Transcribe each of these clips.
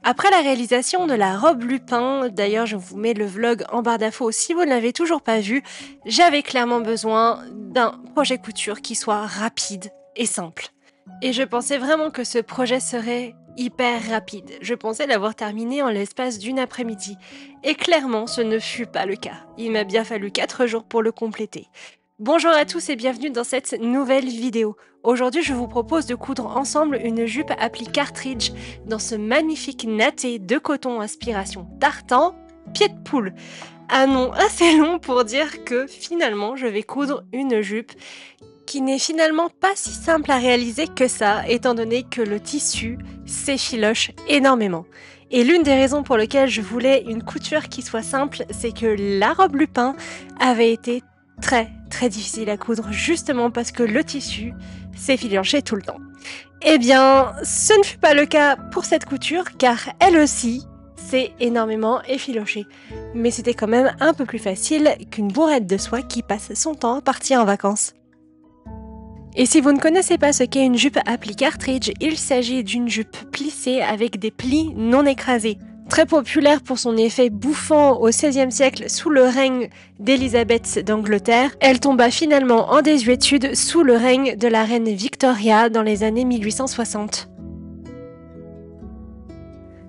Après la réalisation de la robe Lupin, d'ailleurs je vous mets le vlog en barre d'infos si vous ne l'avez toujours pas vu, j'avais clairement besoin d'un projet couture qui soit rapide et simple. Et je pensais vraiment que ce projet serait hyper rapide. Je pensais l'avoir terminé en l'espace d'une après-midi. Et clairement, ce ne fut pas le cas. Il m'a bien fallu 4 jours pour le compléter. Bonjour à tous et bienvenue dans cette nouvelle vidéo. Aujourd'hui, je vous propose de coudre ensemble une jupe appli cartridge dans ce magnifique natté de coton inspiration tartan, pied de poule. Un nom assez long pour dire que finalement, je vais coudre une jupe qui n'est finalement pas si simple à réaliser que ça, étant donné que le tissu s'effiloche énormément. Et l'une des raisons pour lesquelles je voulais une couture qui soit simple, c'est que la robe Lupin avait été très difficile à coudre, justement parce que le tissu s'effilochait tout le temps. Eh bien, ce ne fut pas le cas pour cette couture, car elle aussi s'est énormément effilochée. Mais c'était quand même un peu plus facile qu'une bourrette de soie qui passe son temps à partir en vacances. Et si vous ne connaissez pas ce qu'est une jupe appli cartridge, il s'agit d'une jupe plissée avec des plis non écrasés. Très populaire pour son effet bouffant au XVIe siècle sous le règne d'Élisabeth d'Angleterre, elle tomba finalement en désuétude sous le règne de la reine Victoria dans les années 1860.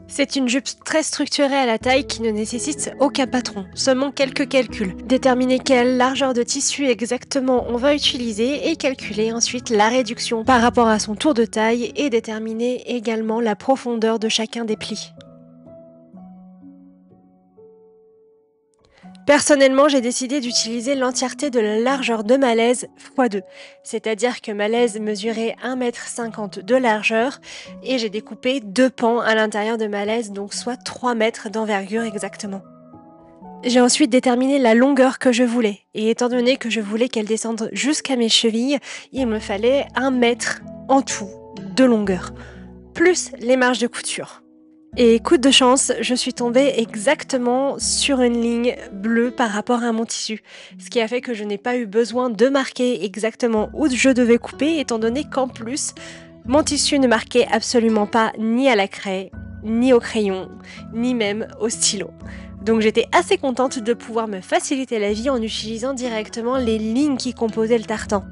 C'est une jupe très structurée à la taille qui ne nécessite aucun patron, seulement quelques calculs. Déterminer quelle largeur de tissu exactement on va utiliser et calculer ensuite la réduction par rapport à son tour de taille et déterminer également la profondeur de chacun des plis. Personnellement, j'ai décidé d'utiliser l'entièreté de la largeur de ma laise x2, c'est-à-dire que ma laise mesurait 1,50 m de largeur et j'ai découpé 2 pans à l'intérieur de ma laise, donc soit 3 mètres d'envergure exactement. J'ai ensuite déterminé la longueur que je voulais, et étant donné que je voulais qu'elle descende jusqu'à mes chevilles, il me fallait 1 mètre en tout de longueur, plus les marges de couture. Et coup de chance, je suis tombée exactement sur une ligne bleue par rapport à mon tissu, ce qui a fait que je n'ai pas eu besoin de marquer exactement où je devais couper, étant donné qu'en plus, mon tissu ne marquait absolument pas ni à la craie, ni au crayon, ni même au stylo. Donc j'étais assez contente de pouvoir me faciliter la vie en utilisant directement les lignes qui composaient le tartan.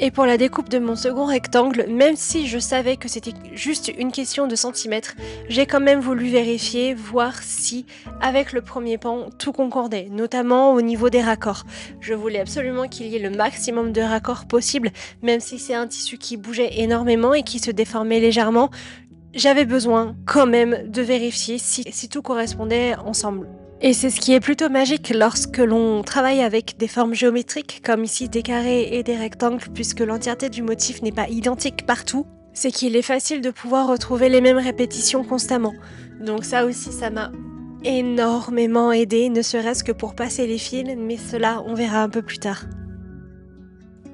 Et pour la découpe de mon second rectangle, même si je savais que c'était juste une question de centimètres, j'ai quand même voulu vérifier, voir si, avec le premier pan, tout concordait, notamment au niveau des raccords. Je voulais absolument qu'il y ait le maximum de raccords possible, même si c'est un tissu qui bougeait énormément et qui se déformait légèrement. J'avais besoin quand même de vérifier si tout correspondait ensemble. Et c'est ce qui est plutôt magique lorsque l'on travaille avec des formes géométriques, comme ici des carrés et des rectangles, puisque l'entièreté du motif n'est pas identique partout, c'est qu'il est facile de pouvoir retrouver les mêmes répétitions constamment. Donc ça aussi, ça m'a énormément aidé, ne serait-ce que pour passer les fils, mais cela, on verra un peu plus tard.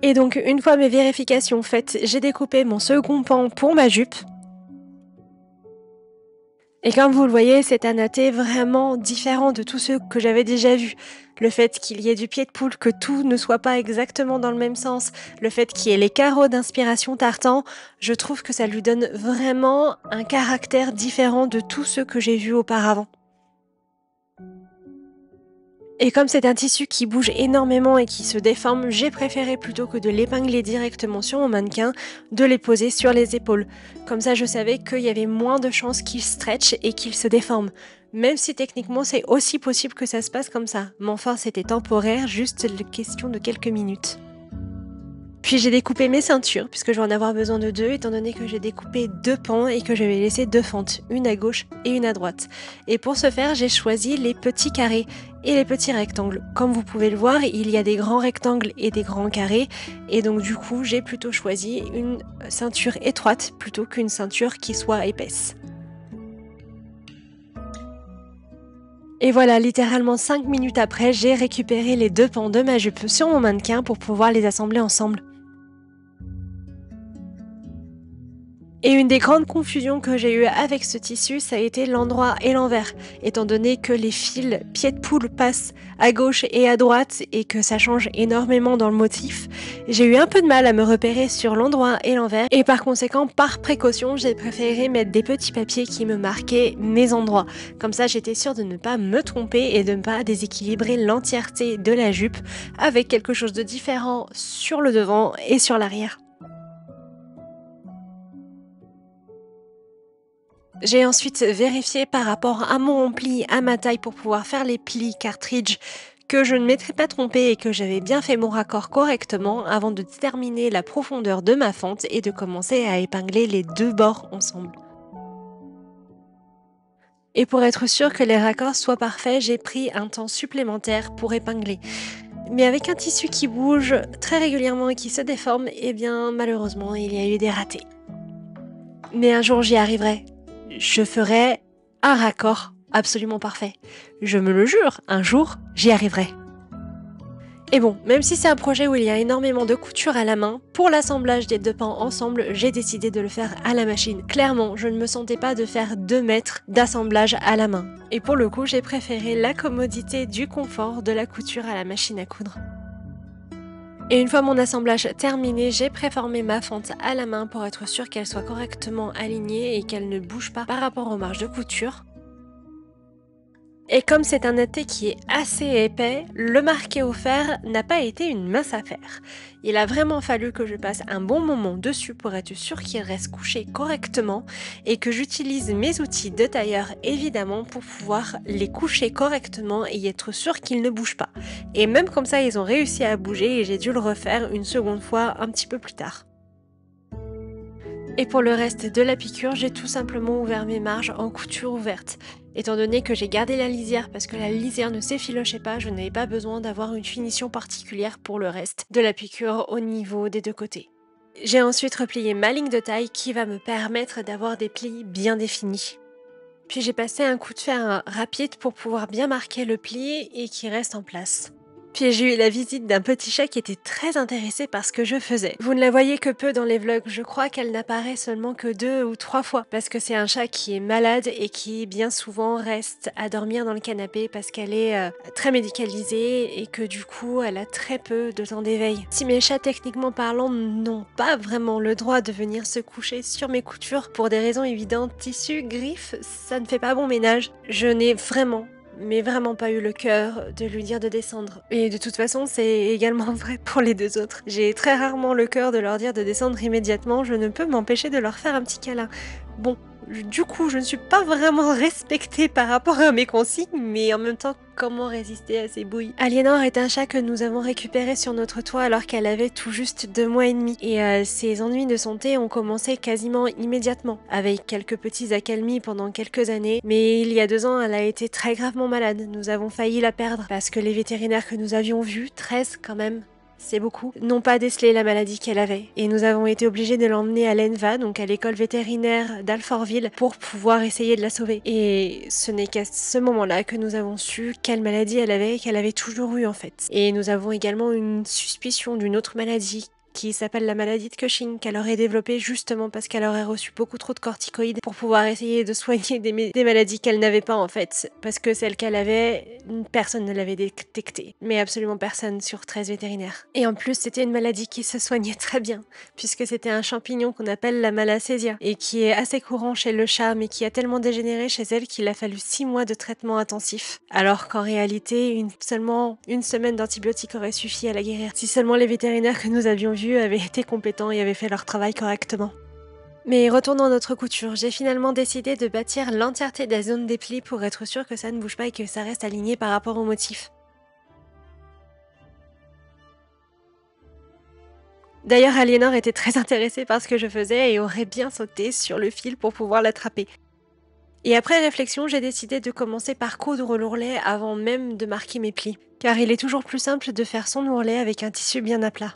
Et donc, une fois mes vérifications faites, j'ai découpé mon second pan pour ma jupe. Et comme vous le voyez, c'est un natté vraiment différent de tous ceux que j'avais déjà vus. Le fait qu'il y ait du pied de poule, que tout ne soit pas exactement dans le même sens, le fait qu'il y ait les carreaux d'inspiration tartan, je trouve que ça lui donne vraiment un caractère différent de tous ceux que j'ai vus auparavant. Et comme c'est un tissu qui bouge énormément et qui se déforme, j'ai préféré plutôt que de l'épingler directement sur mon mannequin, de les poser sur les épaules. Comme ça, je savais qu'il y avait moins de chances qu'il stretch et qu'il se déforme. Même si techniquement c'est aussi possible que ça se passe comme ça. Mais enfin, c'était temporaire, juste question de quelques minutes. Puis j'ai découpé mes ceintures, puisque je vais en avoir besoin de 2, étant donné que j'ai découpé 2 pans et que je vais laisser 2 fentes, une à gauche et une à droite. Et pour ce faire, j'ai choisi les petits carrés et les petits rectangles. Comme vous pouvez le voir, il y a des grands rectangles et des grands carrés, et donc du coup, j'ai plutôt choisi une ceinture étroite plutôt qu'une ceinture qui soit épaisse. Et voilà, littéralement 5 minutes après, j'ai récupéré les 2 pans de ma jupe sur mon mannequin pour pouvoir les assembler ensemble. Et une des grandes confusions que j'ai eues avec ce tissu, ça a été l'endroit et l'envers, étant donné que les fils pied de poule passent à gauche et à droite et que ça change énormément dans le motif. J'ai eu un peu de mal à me repérer sur l'endroit et l'envers et par conséquent, par précaution, j'ai préféré mettre des petits papiers qui me marquaient mes endroits. Comme ça, j'étais sûre de ne pas me tromper et de ne pas déséquilibrer l'entièreté de la jupe avec quelque chose de différent sur le devant et sur l'arrière. J'ai ensuite vérifié par rapport à mon pli, à ma taille pour pouvoir faire les plis cartridge que je ne m'étais pas trompée et que j'avais bien fait mon raccord correctement avant de déterminer la profondeur de ma fente et de commencer à épingler les deux bords ensemble. Et pour être sûr que les raccords soient parfaits, j'ai pris un temps supplémentaire pour épingler. Mais avec un tissu qui bouge très régulièrement et qui se déforme, eh bien malheureusement il y a eu des ratés. Mais un jour j'y arriverai. Je ferai un raccord absolument parfait. Je me le jure, un jour, j'y arriverai. Et bon, même si c'est un projet où il y a énormément de couture à la main, pour l'assemblage des deux pans ensemble, j'ai décidé de le faire à la machine. Clairement, je ne me sentais pas de faire 2 mètres d'assemblage à la main. Et pour le coup, j'ai préféré la commodité du confort de la couture à la machine à coudre. Et une fois mon assemblage terminé, j'ai préformé ma fente à la main pour être sûre qu'elle soit correctement alignée et qu'elle ne bouge pas par rapport aux marges de couture. Et comme c'est un atté qui est assez épais, le marquer au fer n'a pas été une mince affaire. Il a vraiment fallu que je passe un bon moment dessus pour être sûre qu'il reste couché correctement et que j'utilise mes outils de tailleur évidemment pour pouvoir les coucher correctement et être sûre qu'ils ne bougent pas. Et même comme ça, ils ont réussi à bouger et j'ai dû le refaire une seconde fois un petit peu plus tard. Et pour le reste de la piqûre, j'ai tout simplement ouvert mes marges en couture ouverte. Étant donné que j'ai gardé la lisière parce que la lisière ne s'effilochait pas, je n'avais pas besoin d'avoir une finition particulière pour le reste de la piqûre au niveau des deux côtés. J'ai ensuite replié ma ligne de taille qui va me permettre d'avoir des plis bien définis. Puis j'ai passé un coup de fer rapide pour pouvoir bien marquer le pli et qu'il reste en place. Puis j'ai eu la visite d'un petit chat qui était très intéressé par ce que je faisais. Vous ne la voyez que peu dans les vlogs, je crois qu'elle n'apparaît seulement que 2 ou 3 fois. Parce que c'est un chat qui est malade et qui bien souvent reste à dormir dans le canapé parce qu'elle est très médicalisée et que du coup elle a très peu de temps d'éveil. Si mes chats techniquement parlant n'ont pas vraiment le droit de venir se coucher sur mes coutures pour des raisons évidentes, tissu, griffes, ça ne fait pas bon ménage. Je n'ai vraiment mais vraiment pas eu le cœur de lui dire de descendre. Et de toute façon, c'est également vrai pour les deux autres. J'ai très rarement le cœur de leur dire de descendre immédiatement, je ne peux m'empêcher de leur faire un petit câlin. Bon, du coup, je ne suis pas vraiment respectée par rapport à mes consignes, mais en même temps, comment résister à ces bouilles? Aliénor est un chat que nous avons récupéré sur notre toit alors qu'elle avait tout juste 2 mois et demi. Et ses ennuis de santé ont commencé quasiment immédiatement, avec quelques petits accalmies pendant quelques années. Mais il y a 2 ans, elle a été très gravement malade. Nous avons failli la perdre parce que les vétérinaires que nous avions vus, 13 quand même, c'est beaucoup, n'ont pas décelé la maladie qu'elle avait. Et nous avons été obligés de l'emmener à l'ENVA, donc à l'école vétérinaire d'Alfortville, pour pouvoir essayer de la sauver. Et ce n'est qu'à ce moment-là que nous avons su quelle maladie elle avait et qu'elle avait toujours eu en fait. Et nous avons également une suspicion d'une autre maladie qui s'appelle la maladie de Cushing, qu'elle aurait développée justement parce qu'elle aurait reçu beaucoup trop de corticoïdes pour pouvoir essayer de soigner des maladies qu'elle n'avait pas en fait. Parce que celle qu'elle avait, personne ne l'avait détectée. Mais absolument personne sur 13 vétérinaires. Et en plus, c'était une maladie qui se soignait très bien, puisque c'était un champignon qu'on appelle la malacésia, et qui est assez courant chez le chat, mais qui a tellement dégénéré chez elle qu'il a fallu 6 mois de traitement intensif. Alors qu'en réalité, seulement une semaine d'antibiotiques aurait suffi à la guérir. Si seulement les vétérinaires que nous avions vus avaient été compétents et avaient fait leur travail correctement. Mais retournons à notre couture, j'ai finalement décidé de bâtir l'entièreté des zones des plis pour être sûr que ça ne bouge pas et que ça reste aligné par rapport au motif. D'ailleurs, Aliénor était très intéressée par ce que je faisais et aurait bien sauté sur le fil pour pouvoir l'attraper. Et après réflexion, j'ai décidé de commencer par coudre l'ourlet avant même de marquer mes plis, car il est toujours plus simple de faire son ourlet avec un tissu bien à plat.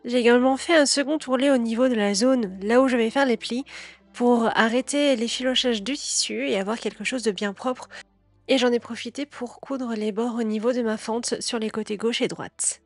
J'ai également fait un second ourlet au niveau de la zone, là où je vais faire les plis, pour arrêter l'effilochage du tissu et avoir quelque chose de bien propre. Et j'en ai profité pour coudre les bords au niveau de ma fente sur les côtés gauche et droite.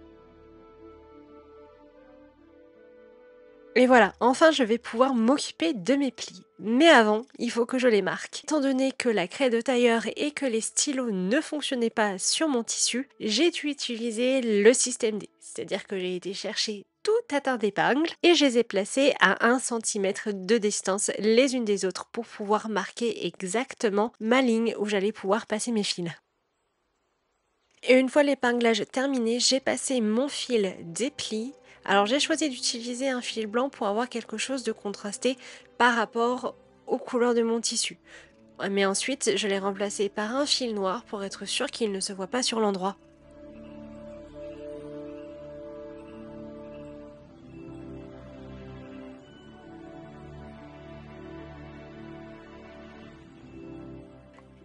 Et voilà, enfin je vais pouvoir m'occuper de mes plis. Mais avant, il faut que je les marque. Étant donné que la craie de tailleur et que les stylos ne fonctionnaient pas sur mon tissu, j'ai dû utiliser le système D. C'est-à-dire que j'ai été chercher tout à tas d'épingles et je les ai placées à 1 cm de distance les unes des autres pour pouvoir marquer exactement ma ligne où j'allais pouvoir passer mes fils. Et une fois l'épinglage terminé, j'ai passé mon fil des plis. Alors j'ai choisi d'utiliser un fil blanc pour avoir quelque chose de contrasté par rapport aux couleurs de mon tissu. Mais ensuite, je l'ai remplacé par un fil noir pour être sûr qu'il ne se voit pas sur l'endroit.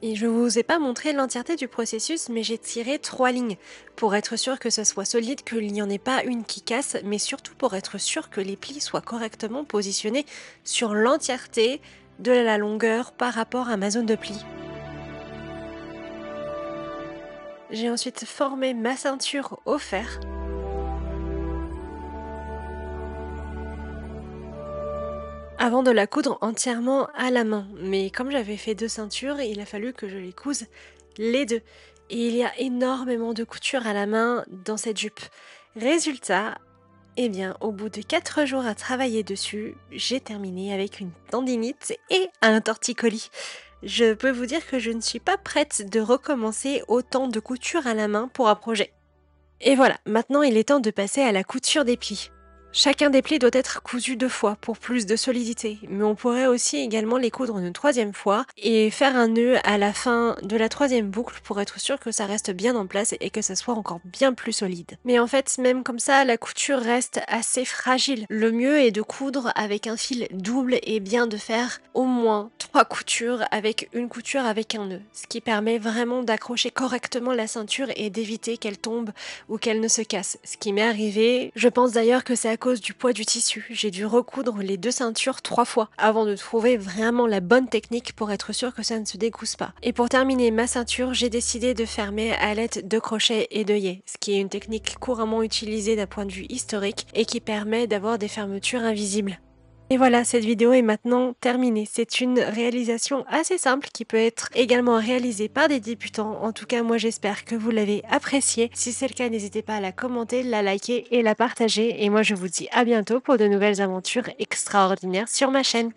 Et je vous ai pas montré l'entièreté du processus, mais j'ai tiré 3 lignes pour être sûr que ce soit solide, qu'il n'y en ait pas une qui casse, mais surtout pour être sûr que les plis soient correctement positionnés sur l'entièreté de la longueur par rapport à ma zone de pli. J'ai ensuite formé ma ceinture au fer. Avant de la coudre entièrement à la main. Mais comme j'avais fait 2 ceintures, il a fallu que je les couse les 2. Et il y a énormément de couture à la main dans cette jupe. Résultat, eh bien, au bout de 4 jours à travailler dessus, j'ai terminé avec une tendinite et un torticolis. Je peux vous dire que je ne suis pas prête de recommencer autant de couture à la main pour un projet. Et voilà, maintenant il est temps de passer à la couture des plis. Chacun des plis doit être cousu 2 fois pour plus de solidité, mais on pourrait aussi également les coudre une 3e fois et faire un nœud à la fin de la 3e boucle pour être sûr que ça reste bien en place et que ça soit encore bien plus solide. Mais en fait, même comme ça, la couture reste assez fragile. Le mieux est de coudre avec un fil double et bien de faire au moins 3 coutures avec une couture avec un nœud, ce qui permet vraiment d'accrocher correctement la ceinture et d'éviter qu'elle tombe ou qu'elle ne se casse. Ce qui m'est arrivé, je pense d'ailleurs que c'est à cause du poids du tissu. J'ai dû recoudre les 2 ceintures 3 fois avant de trouver vraiment la bonne technique pour être sûr que ça ne se décousse pas. Et pour terminer ma ceinture, j'ai décidé de fermer à l'aide de crochets et d'œillets, ce qui est une technique couramment utilisée d'un point de vue historique et qui permet d'avoir des fermetures invisibles. Et voilà, cette vidéo est maintenant terminée. C'est une réalisation assez simple qui peut être également réalisée par des débutants. En tout cas, moi j'espère que vous l'avez appréciée. Si c'est le cas, n'hésitez pas à la commenter, la liker et la partager. Et moi je vous dis à bientôt pour de nouvelles aventures extraordinaires sur ma chaîne.